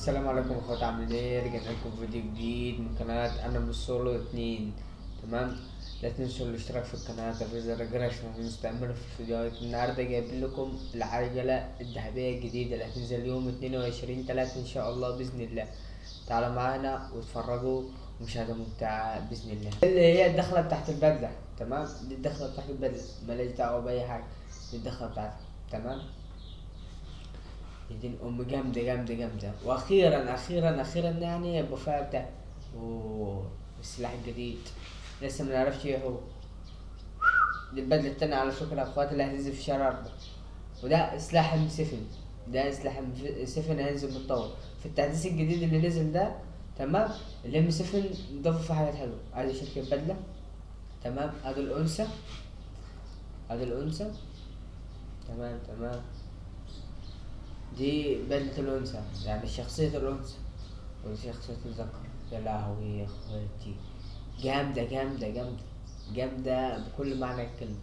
السلام عليكم اخوات، عاملين ايه؟ رجعنا لكم فيديو جديد من قناة انا مش سولو 2. تمام. لا تنسوا الاشتراك في القناة وتفعيل زر الجرس عشان نستمر في الفيديوهات. النهاردة جايبين لكم العجلة الذهبية الجديدة اللي هتنزل يوم 22/3 ان شاء الله بإذن الله. تعالوا معانا واتفرجوا مشاهدة ممتعة بإذن الله. اللي هي الدخلة بتاعت البدلة. تمام، دي الدخلة بتاعت البدلة، ماليش دعوة بأي حاجة، دي الدخلة بتاعتها. تمام. دين ام جامدة جامدة جامدة، واخيرا اخيرا اخيرا يعني يبقى فيها بتاع. والسلاح الجديد لسه منعرفش ايه هو. دي البدلة التانية على فكرة يا اخواتي اللي هتنزل في شهر 4. وده سلاح ام 7. ده سلاح ام 7 هينزل متطور في التحديث الجديد اللي نزل ده. تمام. الام 7 ضافوا فيه حاجات حلوة. ادي شكل البدلة. تمام. ادي الانثى. ادي الانثى. تمام تمام. دي بدلة الأنثى، يعني شخصية الأنثى ودي شخصية الذكر. يا لهوي يا اخواتي، جامدة جامدة جامدة جامدة بكل معنى الكلمة.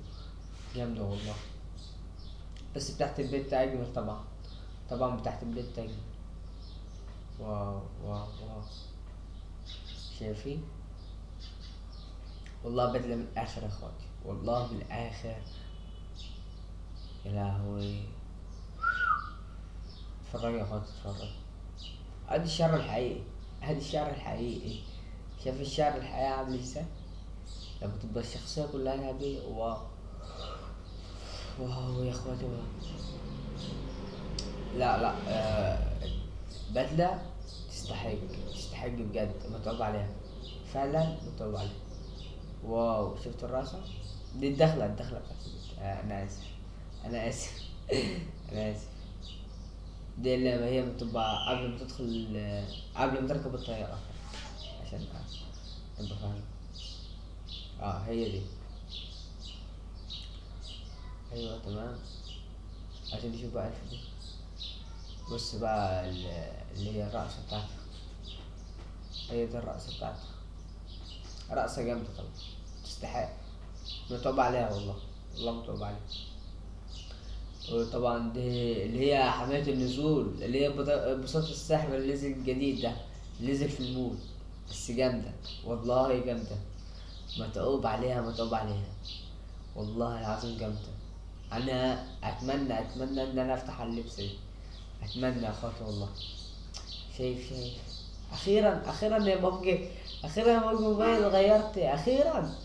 جامدة والله. بس بتاعت البيت أجمل طبعا. طبعا بتاعت البيت أجمل. واو واو واو. شايفين؟ والله بدلة من الآخر يا اخواتي، والله من الآخر. يا لهوي. اتفرج يا اخواتي اتفرج. ادي الشعر الحقيقي. ادي الشعر الحقيقي. شايف الشعر الحقيقي عامل ازاي؟ لما تبقى الشخصية كلها ذهبية. واو. واو يا اخواتي واو. لا لا بدلة تستحق. تستحق بجد، متعوب عليها. فعلا متعوب عليها. واو، شفت الراسة؟ دي الدخلة بتاعت البيت. انا اسف. انا اسف. انا اسف. دي اللي هي بتبقى قبل ما تدخل، قبل ما تركب الطيارة. عشان تبقى فاهم. هي دي. ايوه تمام. عشان نشوف بقى الفيديو. بص بقى اللي هي الرقصة بتاعتها. هي دي الرقصة بتاعتها. رقصة جامدة طبعا. تستحق. متعوب عليها والله. والله متعوب عليها. وطبعا دي اللي هي حماية النزول، اللي هي بساط السحر اللي نزل الجديد ده، اللي نزل في المول. بس جامدة. والله جامدة. متعوب عليها متعوب عليها. والله العظيم جامدة. أنا أتمنى إن أنا أفتح اللبس دي. أتمنى يا أخواتي والله. شايف. أخيرا يا بابجي. أخيرا يا بابجي موبايل غيرت أخيرا.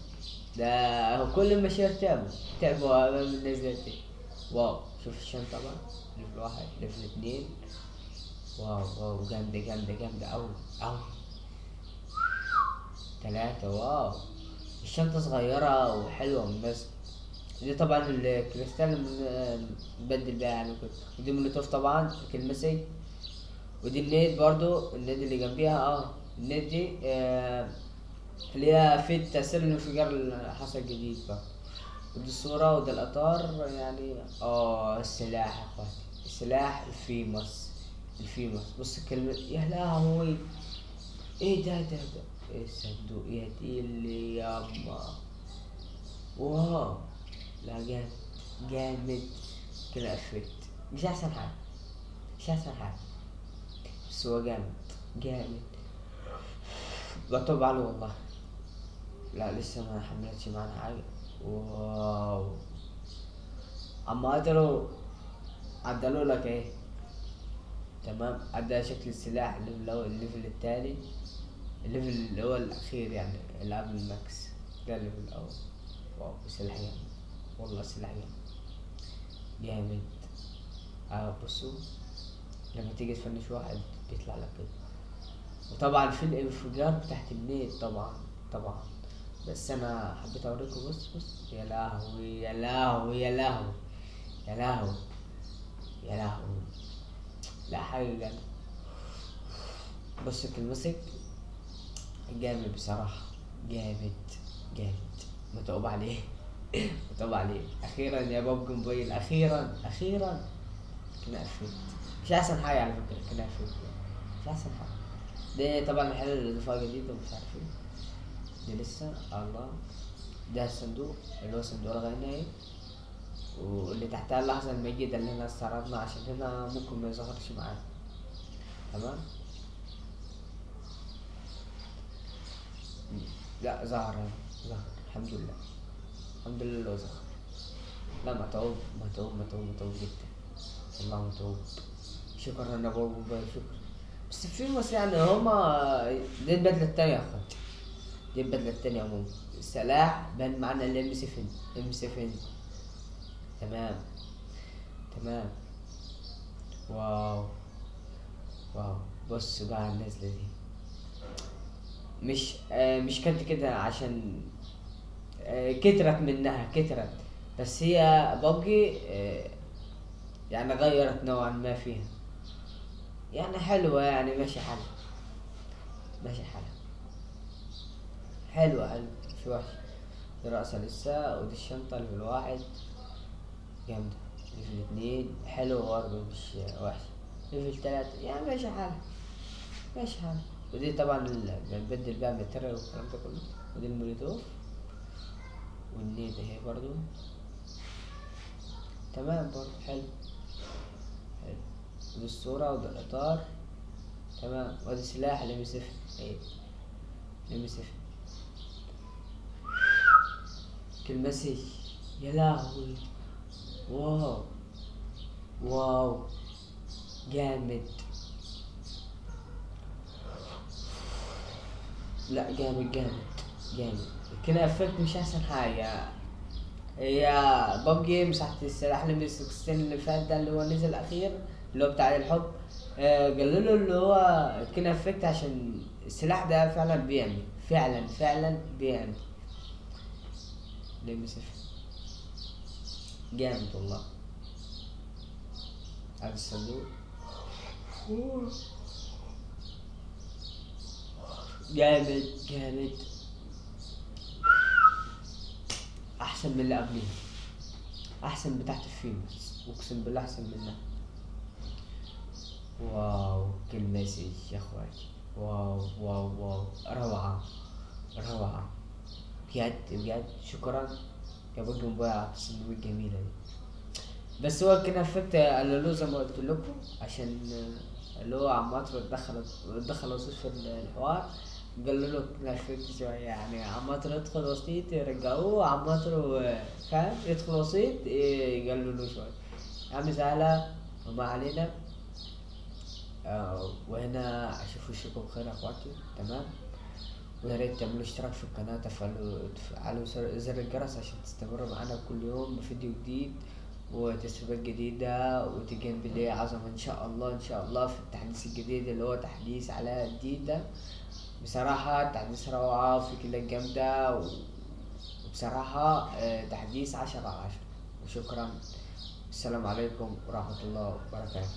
ده هو كل المشاهير تعبوا أمام النزلة دي. واو. شوف الشنطة بقى. ليفل 1 ليفل 2. واو واو جامدة جامدة جامدة أوي. أوي. 3. واو. الشنطة صغيرة وحلوة مناسبة. دي طبعا الكريستال مبدل بيها يعني كده. ودي مولوتوف طبعا كلمسي. ودي النيد برضو، النيد اللي جنبيها النيد دي اللي هي في تأثير الانفجار اللي حصل جديد بقى. ودي الصورة وده الإطار يعني. السلاح يا اخواتي. السلاح الفيموس. الفيموس. بص الكلمة، يا لهوي. ايه ده. ايه الصندوق يا دي اللي ياما. واو. لا جامد. جامد. كده قفلت. مش احسن حاجة. مش احسن حاجة. بس هو جامد. جامد. بطب عليه والله. لا لسه ما حملتش معانا حاجة. واو. اما عدلوا لك ايه. تمام. عدل شكل السلاح الليفل الاول، الليفل التاني، الليفل اللي هو الاخير يعني اللي قبل الماكس. ده الليفل الاول. واو السلاح جامد. والله السلاح جامد. بصوا. لما تيجي تفنش واحد بيطلع لك كده. وطبعا في الانفجار تحت النيت طبعا. طبعا. بس انا حبيت اوريكم. بص يا لهوي يا لهوي يا لهوي. يا لهوي. يا لهوي. لا حاجة جامدة. بص المسك جامد بصراحة. جامد. جامد. متعوب عليه. متعوب عليه. اخيرا يا بابجي موبايل، اخيرا. كنا قفلت. مش احسن حاجة على فكرة. كنا قفلت. مش احسن حاجة. ده طبعا الحلقة اللي اضافها جديدة ومش عارف ايه. دي لسه الله. ده الصندوق اللي هو صندوق الغنائي. واللي تحتها اللحظة المجيدة اللي هنا استعرضنا عشان هنا ممكن ما يظهرش معانا. تمام. لا ظهر، ظهر الحمد لله. الحمد لله لو ظهر. لا متعوب متعوب متعوب متعوب جدا. والله متعوب. شكرا يا بابا، شكرا. بس في يعني هما، دي البدلة التانية يا اخوان. دي البدلة التانية عموما. السلاح بان معانا الام 7. ام 7. تمام. تمام. واو. واو. بص بقى على النزلة دي. مش كانت كده عشان كترت منها كترت. بس هي بابجي يعني غيرت نوعا ما فيها. يعني حلوة، يعني ماشي حالها. ماشي حالها. حلوة حلوة. مش وحشة. دي رأسها لسه، ودي الشنطة اللي في الواحد. جامدة. اللي في الاتنين حلوة برضه، مش وحشة. اللي في التلاتة يعني ماشي حالها. ماشي حالها. ودي طبعا بنبدل بقى متر والكلام ده كله. ودي الموليتور. والنيد اهي برضه. تمام برضه حلو. حلو. ودي الصورة ودي الإطار. تمام. وادي سلاح الام 7. ايه. الام 7. كلمسي. يا لهوي. واو. واو. جامد. لا جامد جامد. جامد. كده افكت مش احسن حاجة. هي ببجي مساحة السلاح اللي السنة اللي فات ده اللي هو نزل الأخير. اللي هو بتاع الحب. قالوا له اللي هو كده افكت عشان السلاح ده فعلا بيعمل. فعلا فعلا بيعمل. ليه مسف. جامد والله. هذا الصندوق. جامد جامد. احسن من اللي قبليه. احسن بتاعت الفيمس، اقسم بالله احسن منها. واو كلمسي يا اخواتي. واو واو واو. روعة. روعة. بجد بجد شكرا. يا بوجي موبايل على التصميم الجميلة دي. بس هو كان افكت قالوا له زي ما قلت لكم عشان اللي هو عماتر دخل وسيط في الحوار. قالوا له كده افكت شوية، يعني عماتر يدخل وسيط يرجعوه، عماتر فاهم يدخل وسيط قالوا له شوية. يا عم سهلة. وما علينا. وهنا اشوف وشكم بخير يا اخواتي. تمام. ويا ريت تعملوا اشتراك في القناة، تفعلوا زر الجرس عشان تستمروا معانا كل يوم بفيديو جديد وتسريبات جديدة وتجين بالله عظمة ان شاء الله ان شاء الله في التحديث الجديد اللي هو تحديث علاء الجديد ده. بصراحة تحديث روعة وفي كده جامدة وبصراحة تحديث 10/10. وشكرا. السلام عليكم ورحمة الله وبركاته.